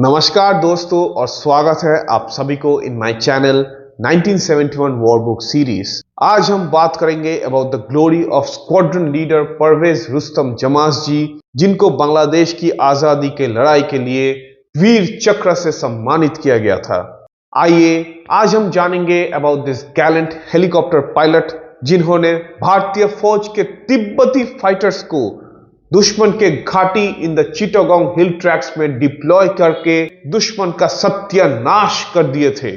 नमस्कार दोस्तों और स्वागत है आप सभी को in my channel 1971 war book series. आज हम बात करेंगे about the glory of squadron leader Parvez Rustom Jamas ji, जिनको बांग्लादेश की आजादी के लड़ाई के लिए वीर चक्र से सम्मानित किया गया था। आइए आज हम जानेंगे about this Gallant helicopter pilot, जिन्होंने भारतीय फौज के तिब्बती फाइटर्स को दुश्मन के घाटी in the Chittagong hill tracks में डिप्लॉय करके दुश्मन का सत्यानाश कर दिए थे।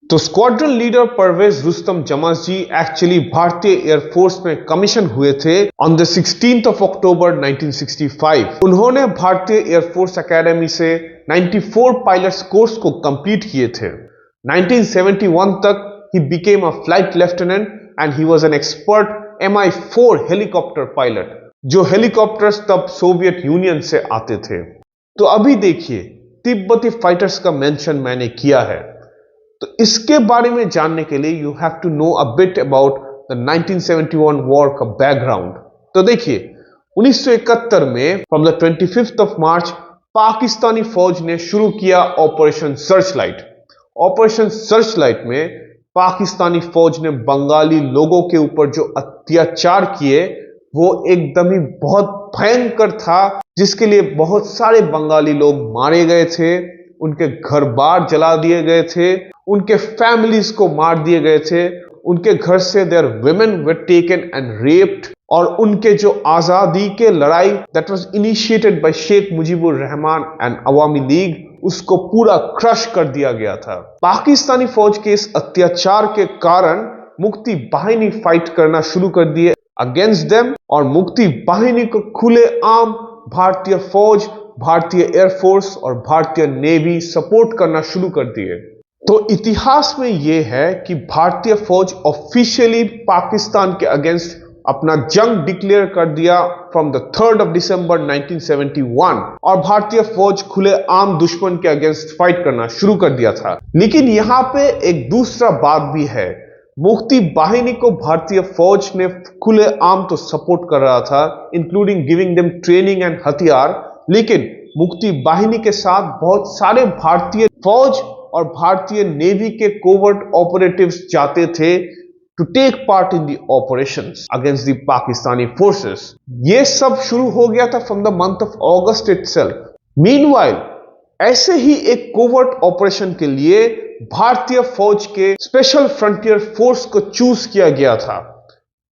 तो स्क्वाड्रन लीडर परवेज रुस्तम जमास जी एक्चुअली भारतीय एयरफोर्स में कमीशन हुए थे on the 16th of October 1965। उन्होंने भारतीय एयरफोर्स एकेडमी से 94 पायलट्स कोर्स को कंप्लीट किए थे। 1971 तक he became a flight lieutenant and he was an expert Mi-4 helicopter pilot, जो हेलीकॉप्टर्स तब सोवियत यूनियन से आते थे। तो अभी देखिए तिब्बती फाइटर्स का मेंशन मैंने किया है, तो इसके बारे में जानने के लिए you have to know a bit about the 1971 war का बैकग्राउंड। तो देखिए 1971 में from the 25th of March Pakistani फौज ने शुरू किया ऑपरेशन सर्चलाइट। ऑपरेशन सर्चलाइट में पाकिस्तानी फौज ने बंगाली लोगों के ऊपर जो अत्याचार किए वो एकदम ही बहुत भयंकर था, जिसके लिए बहुत सारे बंगाली लोग मारे गए थे, उनके घर बार जला दिए गए थे, उनके फैमिलीज को मार दिए गए थे, उनके घर से their women were taken and raped, और उनके जो आजादी के लड़ाई that was initiated by Sheikh Mujibur Rahman and Awami League, उसको पूरा क्रश कर दिया गया था। पाकिस्तानी फौज के इस अत्याचार के कारण मुक्ति बाहिनी फाइट करना शुरू कर दिए अगेंस्ट देम, और मुक्ति बाहिनी को खुले आम भारतीय फौज, भारतीय एयरफोर्स और भारतीय नेवी सपोर्ट करना शुरू कर दिए। तो इतिहास में यह है कि भारतीय फौज ऑफिशियली पाकिस्तान के अगेंस्ट अपना जंग डिक्लेयर कर दिया from the 3rd of December 1971, और भारतीय फौज खुले आम दुश्मन के अगेंस्ट फाइट करना शुरू कर दिया था। लेकिन यहाँ पे एक दूसरा बात भी है, मुक्ति बाहिनी को भारतीय फौज ने खुले आम तो सपोर्ट कर रहा था, including giving them training and हथियार, लेकिन मुक्ति बाहिनी के साथ बहुत सारे भारतीय फौज और भारतीय नेवी के कोवर्ट ऑपरेटिव्स जाते थे to take part in the operations against the Pakistani forces। ये सब शुरू हो गया था from the month of August itself। Meanwhile, ऐसे ही एक कोवर्ट ऑपरेशन के लिए भारतीय फौज के स्पेशल फ्रंटियर फोर्स को चूज किया गया था।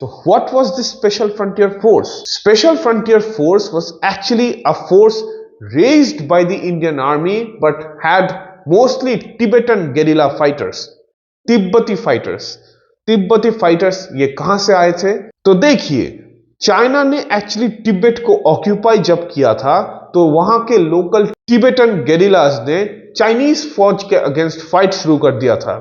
तो what was this special frontier force? Special frontier force was actually a force raised by the Indian Army but had mostly Tibetan guerrilla fighters, तिब्बती फाइटर्स। तिब्बती फाइटर्स ये कहां से आए थे? तो देखिए चाइना ने एक्चुअली तिब्बत को ऑक्यूपाई जब किया था, तो वहां के लोकल तिब्बतन गेरिलाज ने चाइनीज फौज के अगेंस्ट फाइट शुरू कर दिया था।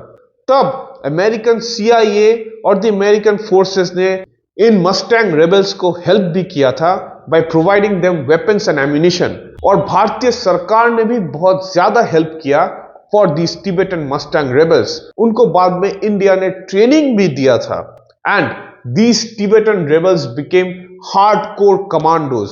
तब अमेरिकन CIA और द अमेरिकन फोर्सेस ने इन मस्टैंग रेबल्स को हेल्प भी किया था by providing them weapons and ammunition, और भारतीय सरकार ने भी बहुत ज्यादा हेल्प किया for these Tibetan Mustang rebels. उनको बाद में इंडिया ने ट्रेनिंग भी दिया था, and these Tibetan rebels became hardcore commandos.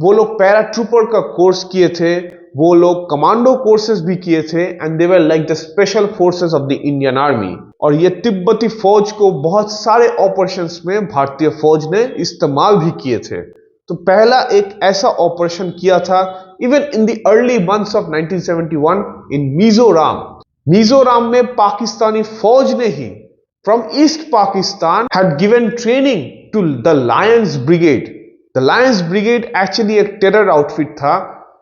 वो लोग पैराट्रूपर का कोर्स किए थे, वो लोग कमांडो कोर्सेज भी किए थे, and they were like the special forces of the Indian army. और ये तिब्बती फौज को बहुत सारे ऑपरेशंस में भारतीय फौज ने इस्तेमाल भी किए थे। तो पहला एक ऐसा ऑपरेशन किया था even in the early months of 1971 in Mizoram. Mizoram में पाकिस्तानी फौज ने ही from East Pakistan had given training to the Lions Brigade. The Lions Brigade actually एक टेरर आउटफिट था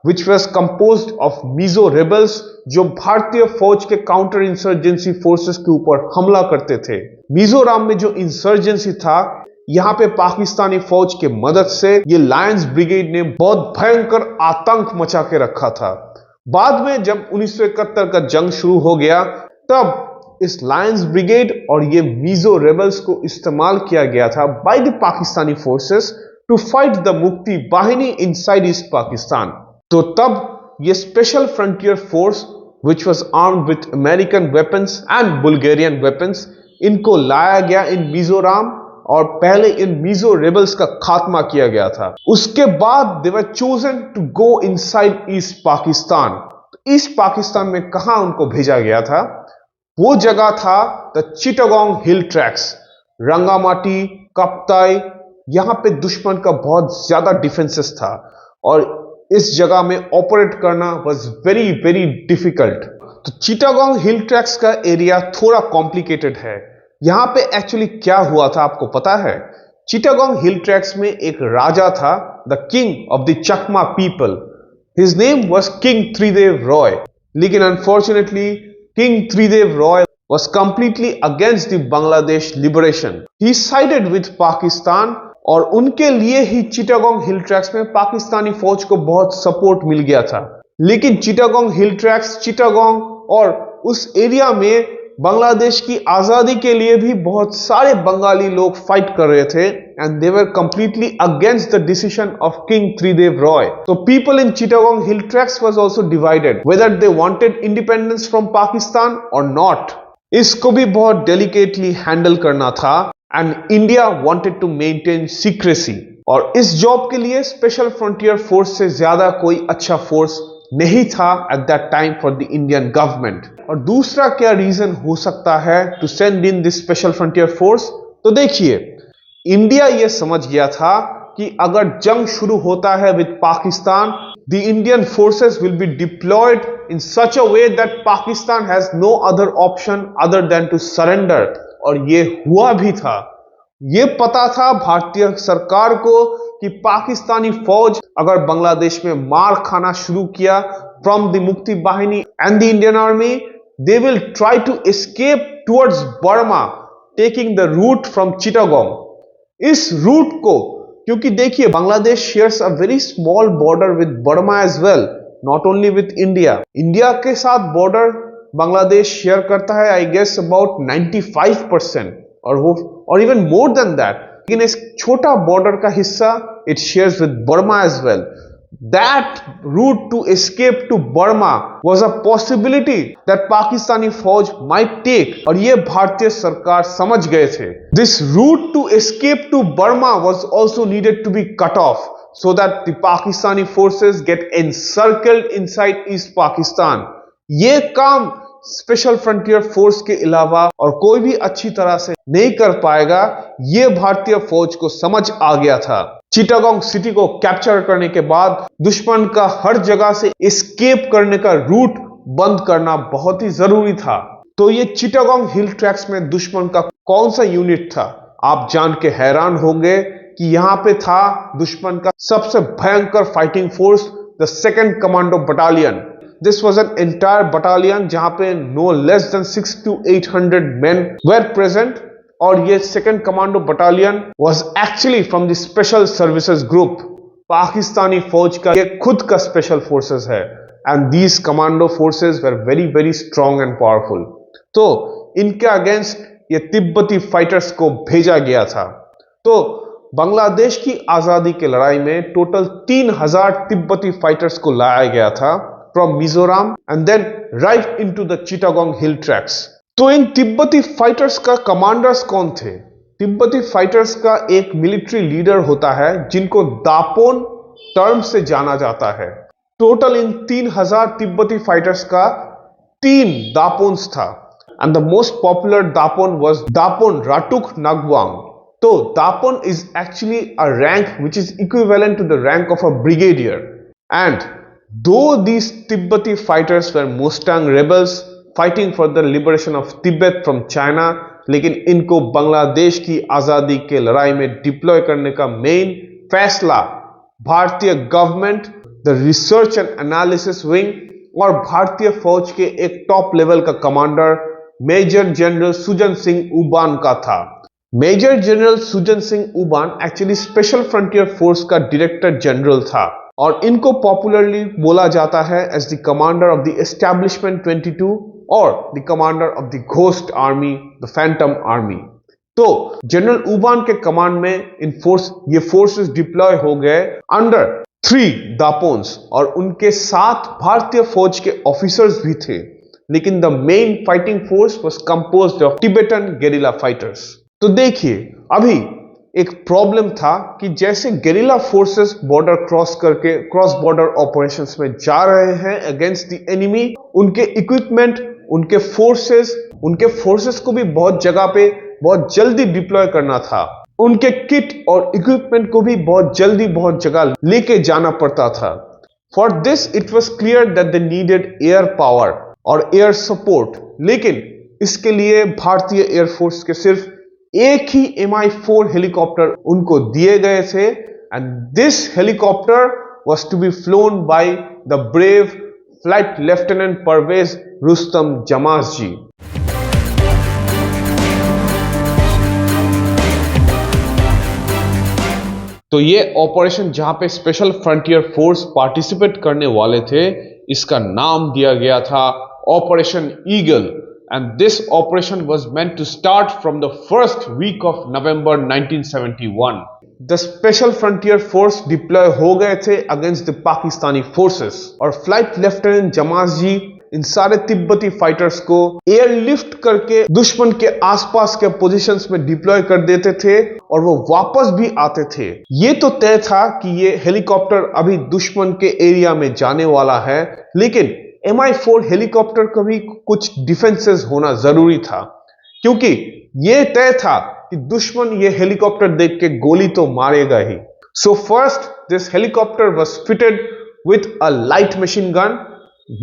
which was composed of Mizo rebels, जो भारतीय फौज के काउंटर इंसर्जेंसी फोर्सेस के ऊपर हमला करते थे। मिजोरम में जो इंसर्जेंसी था, यहाँ पे पाकिस्तानी फौज के मदद से ये लायंस ब्रिगेड ने बहुत भयंकर आतंक मचा के रखा था। बाद में जब 1971 का जंग शुरू हो गया, तब इस लायंस ब्रिगेड और ये मिजो रेबल्स को इस्तेमाल किया गया था by the Pakistani forces to fight the Mukti Bahini inside east Pakistan. तो तब ये special frontier force which was armed with American weapons and Bulgarian weapons, इनको लाया गया इन मिजोरम, और पहले इन मीजो रेबल्स का खात्मा किया गया था। उसके बाद they were chosen to go inside east Pakistan. East Pakistan में कहां उनको भेजा गया था? वो जगह था the Chittagong hill Tracts, Rangamati, Kaptai. यहां पे दुश्मन का बहुत ज्यादा डिफेंसेस था और इस जगह में ऑपरेट करना वाज वेरी वेरी डिफिकल्ट। तो चिटागोंग हिल ट्रैक्स का एरिया थोड़ा कॉम्प्लिकेटेड है। यहां पे एक्चुअली क्या हुआ था आपको पता है? चिटागोंग हिल ट्रैक्स में एक राजा था, the king of the Chakma people. His name was king Tridev Roy. लेकिन unfortunately king Tridev Roy was completely against the Bangladesh liberation. He sided with Pakistan और उनके लिए ही चिटागोंग हिल ट्रैक्स में पाकिस्तानी फौज को बहुत सपोर्ट मिल गया था। लेकिन चिटागोंग हिल ट्रैक्स, चिटागोंग और उस एरिया में बांग्लादेश की आजादी के लिए भी बहुत सारे बंगाली लोग फाइट कर रहे थे and they were completely against the decision of king Tridev Roy. तो people in Chittagong hill Tracts was also divided whether they wanted independence from Pakistan और नॉट। इसको भी बहुत डेलिकेटली हैंडल करना था and India wanted to maintain secrecy. और इस जॉब के लिए स्पेशल फ्रंटियर फोर्स से ज्यादा कोई अच्छा फोर्स नहीं था at that time for the Indian government. और दूसरा क्या रीजन हो सकता है to send in this special frontier force? तो देखिए, इंडिया यह समझ गया था कि अगर जंग शुरू होता है with Pakistan, the Indian forces will be deployed in such a way that Pakistan has no other option other than to surrender। और ये हुआ भी था। ये पता था भारतीय सरकार को कि पाकिस्तानी फौज अगर बांग्लादेश में मार खाना शुरू किया from the Mukti Bahini and the Indian army, they will try to escape towards Burma, taking the route from Chittagong. इस रूट को, क्योंकि देखिए Bangladesh shares a very small border with Burma as well, not only with India. India के साथ border Bangladesh share करता है I guess about 95% और even more than that. लेकिन इस छोटा बॉर्डर का हिस्सा it shares with Burma as well. That route to escape to Burma was a possibility that Pakistani फौज might take और ये भारतीय सरकार समझ गए थे। This route to escape to Burma was also needed to be cut off so that the Pakistani forces get encircled inside East Pakistan। ये काम स्पेशल फ्रंटियर फोर्स के अलावा और कोई भी अच्छी तरह से नहीं कर पाएगा, ये भारतीय फौज को समझ आ गया था। चिटागोंग सिटी को कैप्चर करने के बाद दुश्मन का हर जगह से एस्केप करने का रूट बंद करना बहुत ही जरूरी था। तो ये चिटागोंग हिल ट्रैक्स में दुश्मन का कौन सा यूनिट था? आप जान के हैरान होंगे कि यहां पे था दुश्मन का सबसे भयंकर fighting force, the second commando battalion. This was an entire battalion जहां पे no less than 600 to 800 men were present। और ये second commando battalion was actually from the special services group. Pakistani फौज का ये खुद का स्पेशल फोर्सेस है and these commando forces were very very strong and powerful. तो इनके अगेंस्ट ये तिब्बती फाइटर्स को भेजा गया था। तो बांग्लादेश की आजादी की लड़ाई में टोटल 3000 तिब्बती फाइटर्स को लाया गया था from Mizoram and then right into the Chittagong hill tracts. तो इन तिब्बती फाइटर्स का कमांडर्स कौन थे? तिब्बती फाइटर्स का एक मिलिट्री लीडर होता है जिनको दापोन टर्म से जाना जाता है। टोटल इन 3000 तिब्बती फाइटर्स का 3 दापोन्स था and the most popular Dapon was Dapon Ratuk Ngawang. तो Dapon is actually a rank which is equivalent to the rank of a brigadier, and though these Tibbeti fighters were Mustang rebels fighting for the liberation of Tibet from China, लेकिन इनको बांग्लादेश की आजादी के लड़ाई में deploy करने का main फैसला भारतीय government, the Research and Analysis Wing और भारतीय फौज के एक टॉप लेवल का commander major general Sujan Singh Uban का था। Major general Sujan Singh Uban actually Special frontier Force का डायरेक्टर जनरल था और इनको पॉपुलरली बोला जाता है as the commander of the establishment 22 और the commander of the ghost army, the phantom army. तो जनरल उबान के कमांड में ये फोर्सेस डिप्लॉय हो गए अंडर 3 दापोन्स और उनके साथ भारतीय फौज के ऑफिसर्स भी थे। लेकिन the main fighting force was composed of Tibetan guerrilla fighters. तो देखिए, अभी एक प्रॉब्लम था कि जैसे guerrilla forces border cross border operations में जा रहे हैं अगेंस्ट द एनिमी, उनके इक्विपमेंट, उनके फोर्सेस को भी बहुत जगह पे बहुत जल्दी डिप्लॉय करना था। उनके किट और इक्विपमेंट को भी बहुत जल्दी बहुत जगह लेके जाना पड़ता था। For this it was clear that they needed air power और एयर सपोर्ट, लेकिन इसके लिए भारतीय एयरफोर्स के सिर्फ एक ही Mi-4 हेलीकॉप्टर उनको दिए गए थे, and this helicopter was to be flown by the brave flight lieutenant Parvez Rustom Jamas ji. तो ये ऑपरेशन जहां पे स्पेशल फ्रंटियर फोर्स पार्टिसिपेट करने वाले थे, इसका नाम दिया गया था operation eagle, and this operation was meant to start from the first week of November 1971. The Special Frontier Force deploy हो गए थे against the Pakistani forces, और फ्लाइट लेफ्टिनेंट जमास जी इन सारे तिब्बती फाइटर्स को एयरलिफ्ट करके दुश्मन के आसपास के पोजीशंस में डिप्लॉय कर देते थे और वो वापस भी आते थे। ये तो तय था कि ये हेलीकॉप्टर अभी दुश्मन के एरिया में जाने वाला है, लेकिन Mi-4 हेलीकॉप्टर का भी कुछ डिफेंसेस होना जरूरी था, क्योंकि यह तय था कि दुश्मन ये हेलीकॉप्टर देख के गोली तो मारेगा ही। So first this helicopter was fitted with a light machine gun,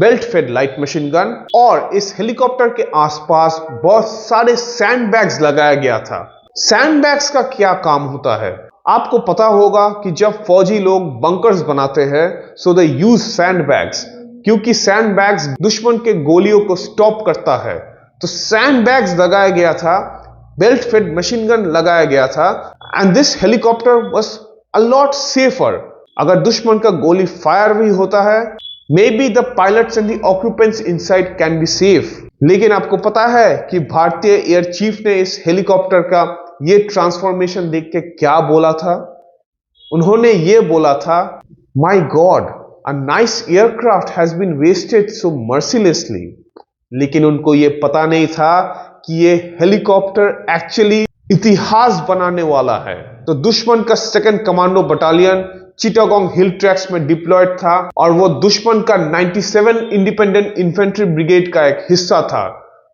belt fed light machine gun, और इस हेलीकॉप्टर के आसपास बहुत सारे सैंडबैग्स लगाया गया था। सैंडबैग्स का क्या काम होता है? आपको पता होगा कि जब फौजी लोग बंकर्स बनाते हैं, सो दे यूज सैंडबैग्स, क्योंकि सैंडबैग्स दुश्मन के गोलियों को स्टॉप करता है। तो सैंडबैग्स लगाया गया था, बेल्ट फेड मशीन गन लगाया गया था, and this helicopter was a lot safer. अगर दुश्मन का गोली फायर भी होता है, may be the pilots and the occupants inside can be safe. लेकिन आपको पता है कि भारतीय एयर चीफ ने इस हेलीकॉप्टर का ये ट्रांसफॉर्मेशन देख के क्या बोला था? उन्होंने ये बोला था, my God, A nice aircraft has been wasted so mercilessly. लेकिन उनको ये पता नहीं था कि ये हेलीकॉप्टर एक्चुअली इतिहास बनाने वाला है। तो दुश्मन का सेकंड कमांडो बटालियन चिटागोंग हिल ट्रैक्स में डिप्लॉयड था, और वो दुश्मन का 97 इंडिपेंडेंट इन्फेंट्री ब्रिगेड का एक हिस्सा था।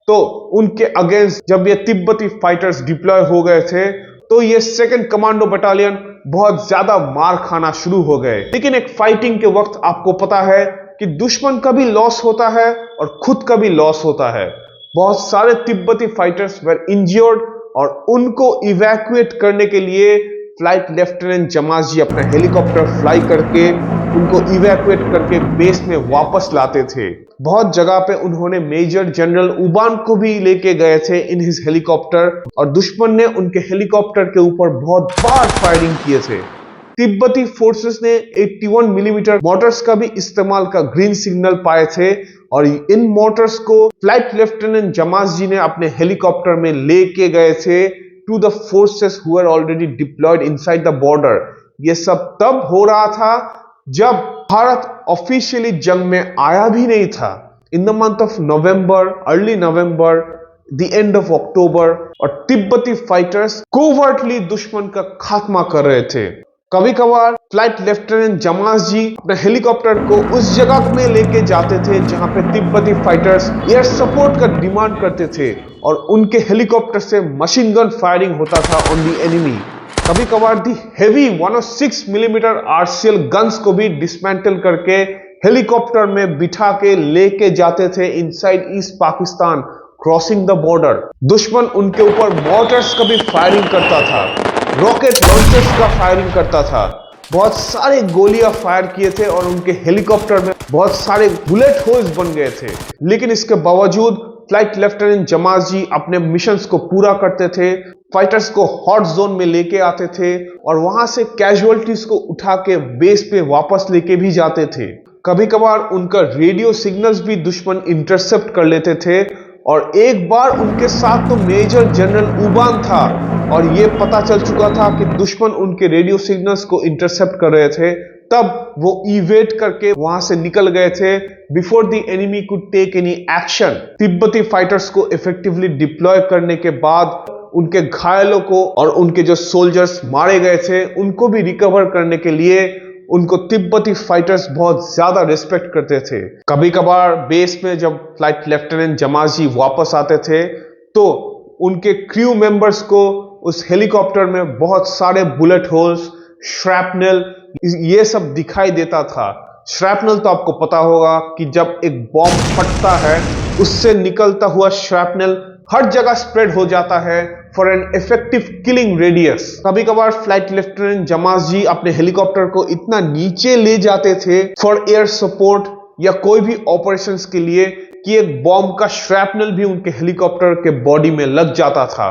तो उनके अगेंस्ट जब ये तिब्बती फाइटर्स डिप्लॉय हो गए थे, तो ये सेकंड कमांडो बटालियन बहुत ज्यादा मार खाना शुरू हो गए। लेकिन एक फाइटिंग के वक्त आपको पता है कि दुश्मन का भी लॉस होता है और खुद का भी लॉस होता है। बहुत सारे तिब्बती फाइटर्स वर इंज्योर्ड, और उनको इवैक्यूएट करने के लिए फ्लाइट लेफ्टिनेंट जमास जी अपना हेलीकॉप्टर फ्लाई करके उनको इवैक्यूएट करके बेस में वापस लाते थे। बहुत जगह पे उन्होंने मेजर जनरल उबान को भी लेके गए थे इन हिज हेलीकॉप्टर, और दुश्मन ने उनके हेलीकॉप्टर के ऊपर बहुत बार फायरिंग किए थे। तिब्बती फोर्सेस ने 81 मिलीमीटर मोटर्स का भी इस्तेमाल का ग्रीन सिग्नल पाए थे, और इन मोटर्स को फ्लाइट लेफ्टिनेंट जमास जी ने अपने हेलीकॉप्टर में लेके गए थे to the forces who are already deployed inside the border. ये सब तब हो रहा था जब भारत ऑफिशियली जंग में आया भी नहीं था। In the month of November, early November, the end of October, और तिब्बती फाइटर्स कोवर्टली दुश्मन का खात्मा कर रहे थे। कभी कभार फ्लाइट लेफ्टिनेंट जमास जी अपने हेलीकॉप्टर को उस जगह में लेके जाते थे जहां पे तिब्बती फाइटर्स एयर सपोर्ट का डिमांड करते थे, और उनके हेलीकॉप्टर से मशीन गन फायरिंग होता था ऑन द एनिमी। कभी कभार दी हेवी 106 मिलीमीटर आरसीएल गन्स को भी डिसमेंटल करके हेलीकॉप्टर में बिठा के लेके जाते थे inside east Pakistan, crossing the border. दुश्मन उनके ऊपर मॉर्टर्स का भी फायरिंग करता था, रॉकेट लॉन्चर्स का फायरिंग करता था, बहुत सारे गोलियां फायर किए थे, और उनके हेलीकॉप्टर में बहुत सारे बुलेट होल्स बन गए थे। लेकिन इसके बावजूद फ्लाइट लेफ्टिनेंट जमास जी अपने मिशंस को पूरा करते थे, फाइटर्स को हॉट जोन में लेके आते थे, और वहां से कैजुअलिटीज को उठा के बेस पे वापस लेके भी जाते थे। कभी कभार उनका रेडियो सिग्नल्स भी दुश्मन इंटरसेप्ट कर लेते थे, और एक बार उनके साथ तो मेजर जनरल उबान था, और यह पता चल चुका था कि दुश्मन उनके रेडियो सिग्नल्स को इंटरसेप्ट कर रहे थे। तब वो इवेट करके वहां से निकल गए थे before the enemy could take any action. तिब्बती फाइटर्स को इफेक्टिवली डिप्लॉय करने के बाद उनके घायलों को और उनके जो सोल्जर्स मारे गए थे उनको भी रिकवर करने के लिए उनको तिब्बती फाइटर्स बहुत ज्यादा रिस्पेक्ट करते थे। कभी कभार बेस में जब फ्लाइट लेफ्टिनेंट जमाजी वापस आते थे तो उनके क्रू मेंबर्स को उस हेलीकॉप्टर में बहुत सारे बुलेट होल्स, श्रैपनल, ये सब दिखाई देता था। श्रैपनल तो आपको पता होगा कि जब एक बॉम्ब फटता है उससे निकलता हुआ श्रैपनल हर जगह स्प्रेड हो जाता है for an effective killing radius. कभी कभार फ्लाइट लेफ्टिनेंट जमास जी अपने हेलीकॉप्टर को इतना नीचे ले जाते थे फॉर एयर सपोर्ट या कोई भी ऑपरेशंस के लिए कि एक बॉम्ब का श्रैपनल भी उनके हेलीकॉप्टर के बॉडी में लग जाता था।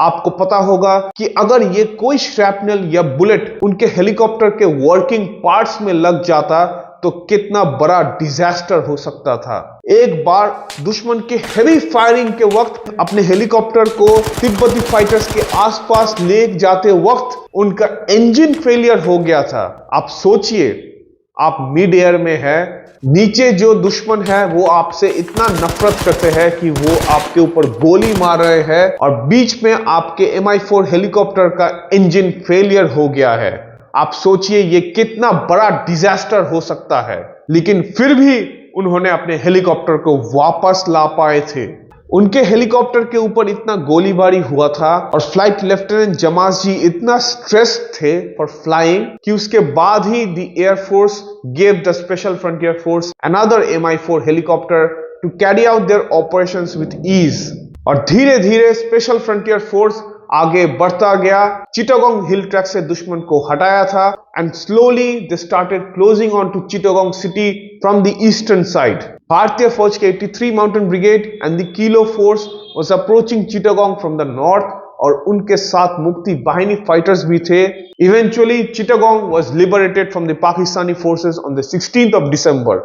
आपको पता होगा कि अगर ये कोई श्रैपनल या बुलेट उनके हेलीकॉप्टर के वर्किंग पार्ट्स में लग जाता तो कितना बड़ा डिजास्टर हो सकता था। एक बार दुश्मन के हेवी फायरिंग के वक्त अपने हेलीकॉप्टर को तिब्बती फाइटर्स के आसपास ले जाते वक्त उनका इंजन फेलियर हो गया था। आप सोचिए, आप मिड एयर में है, नीचे जो दुश्मन है वो आपसे इतना नफरत करते हैं कि वो आपके ऊपर गोली मार रहे हैं और बीच में आपके Mi-4 हेलीकॉप्टर का इंजन फेलियर हो गया है। आप सोचिए ये कितना बड़ा डिजास्टर हो सकता है, लेकिन फिर भी उन्होंने अपने हेलीकॉप्टर को वापस ला पाए थे। उनके हेलीकॉप्टर के ऊपर इतना गोलीबारी हुआ था और फ्लाइट लेफ्टिनेंट जमास जी इतना स्ट्रेस थे फॉर फ्लाइंग कि उसके बाद ही the air force gave the Special frontier Force another Mi-4 helicopter to carry out their operations with ease. और धीरे धीरे स्पेशल फ्रंटियर फोर्स आगे बढ़ता गया, चिटागोंग हिल ट्रैक से दुश्मन को हटाया था and slowly they started closing on to Chittagong city from the eastern side. भारतीय फौज के 83 mountain brigade and the kilo force was approaching Chittagong from the north और उनके साथ मुक्ति बाहिनी फाइटर्स भी थे। Eventually Chittagong was liberated from the Pakistani forces on the 16th of December।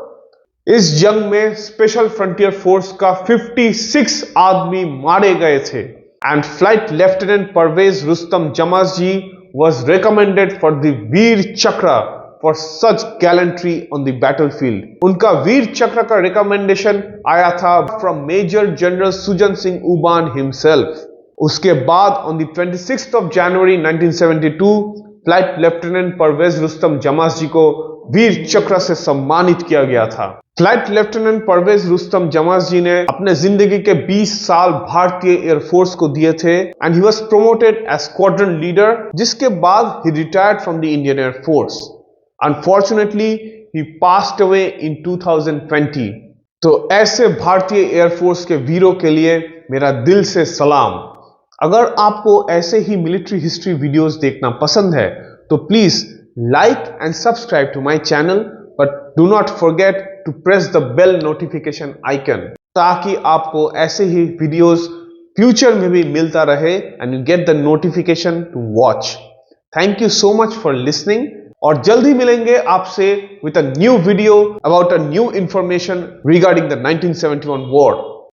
इस जंग में स्पेशल फ्रंटियर फोर्स का 56 आदमी मारे गए थे and Flight Lieutenant Parvez Rustam Jamaz ji was recommended for the Veer Chakra for such gallantry on the battlefield। उनका वीर चक्र का रिकमेंडेशन आया था from Major General Sujan Singh Uban himself। उसके बाद on the 26th of January 1972 flight lieutenant Parvez Rustom Jamas ji को वीर चक्र से सम्मानित किया गया था। फ्लाइट लेफ्टिनेंट परवेज रुस्तम जमास जी ने अपने जिंदगी के 20 साल भारतीय एयरफोर्स को दिए थे and he was promoted as squadron leader, जिसके बाद ही retired from the Indian air force. Unfortunately he passed away in 2020। तो ऐसे भारतीय एयरफोर्स के वीरों के लिए मेरा दिल से सलाम। अगर आपको ऐसे ही मिलिट्री हिस्ट्री वीडियोस देखना पसंद है तो please like and subscribe to my channel, but do not forget to press the bell notification icon ताकि आपको ऐसे ही वीडियोस फ्यूचर में भी मिलता रहे and you get the notification to watch. Thank you so much for listening और जल्दी मिलेंगे आपसे with a new video about a new information regarding the 1971 war.